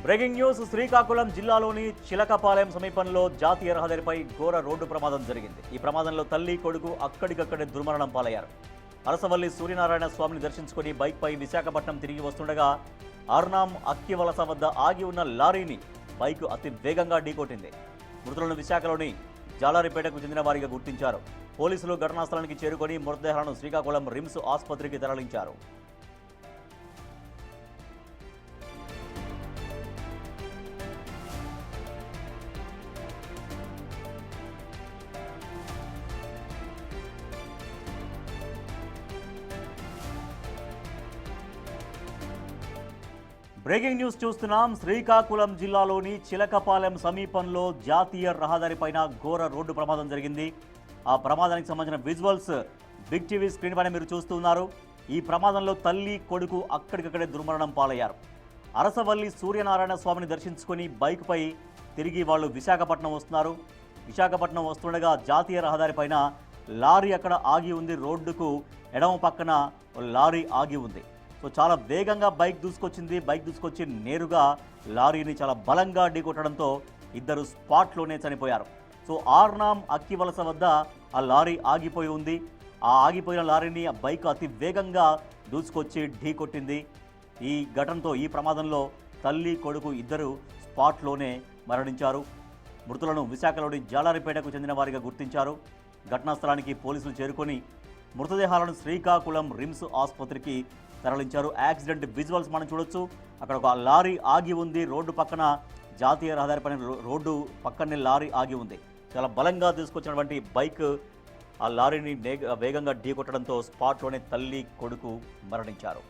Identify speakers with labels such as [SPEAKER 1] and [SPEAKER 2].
[SPEAKER 1] Breaking news Srikakulam జిల్లాలోని చిలకపాలెం సమీపంలో జాతీయ రహదారిపై ఘోర రోడ్డు ప్రమాదం జరిగింది. ఈ ప్రమాదంలో తల్లి కొడుకు అక్కడికక్కడే దుర్మరణం పాలయ్యారు. అరసవల్లి సూర్యనారాయణ స్వామిని దర్శించుకుని బైక్పై విశాఖపట్నం తిరిగి వస్తుండగా ఆర్నాం అక్కివలస వద్ద ఆగి ఉన్న లారీని బైక్ అతి వేగంగా ఢీకొట్టింది. మృతులను విశాఖలోని జాలారిపేటకు చెందిన వారిగా గుర్తించారు. పోలీసులు ఘటనా స్థలానికి చేరుకొని మృతదేహాలను శ్రీకాకుళం రిమ్స్ ఆసుపత్రికి తరలించారు. బ్రేకింగ్ న్యూస్ చూస్తున్నాం. శ్రీకాకుళం జిల్లాలోని చిలకపాలెం సమీపంలో జాతీయ రహదారిపైన ఘోర రోడ్డు ప్రమాదం జరిగింది. ఆ ప్రమాదానికి సంబంధించిన విజువల్స్ బిగ్ టీవీ స్క్రీన్ పైన మీరు చూస్తున్నారు. ఈ ప్రమాదంలో తల్లి కొడుకు అక్కడికక్కడే దుర్మరణం పాలయ్యారు. అరసవల్లి సూర్యనారాయణ స్వామిని దర్శించుకొని బైక్పై తిరిగి వాళ్ళు విశాఖపట్నం వస్తున్నారు. విశాఖపట్నం వస్తుండగా జాతీయ రహదారిపైన లారీ అక్కడ ఆగి ఉంది. రోడ్డుకు ఎడమ పక్కన లారీ ఆగి ఉంది. సో చాలా వేగంగా బైక్ దూసుకొచ్చి నేరుగా లారీని చాలా బలంగా ఢీకొట్టడంతో ఇద్దరు స్పాట్లోనే చనిపోయారు. సో ఆర్నాం అక్కివలస వద్ద ఆ లారీ ఆగిపోయి ఉంది. ఆ ఆగిపోయిన లారీని ఆ బైక్ అతి వేగంగా దూసుకొచ్చి ఢీకొట్టింది. ఈ ఘటనతో ఈ ప్రమాదంలో తల్లి కొడుకు ఇద్దరు స్పాట్లోనే మరణించారు. మృతులను విశాఖలోని జాలారిపేటకు చెందిన వారిగా గుర్తించారు. ఘటనా స్థలానికి పోలీసులు చేరుకొని మృతదేహాలను శ్రీకాకుళం రిమ్స్ ఆసుపత్రికి తరలించారు. యాక్సిడెంట్ విజువల్స్ మనం చూడొచ్చు. అక్కడ ఒక లారీ ఆగి ఉంది. రోడ్డు పక్కన జాతీయ రహదారి పైన రోడ్డు పక్కనే లారీ ఆగి ఉంది. చాలా బలంగా తీసుకొచ్చినటువంటి బైక్ ఆ లారీని వేగంగా ఢీకొట్టడంతో స్పాట్లోనే తల్లి కొడుకు మరణించారు.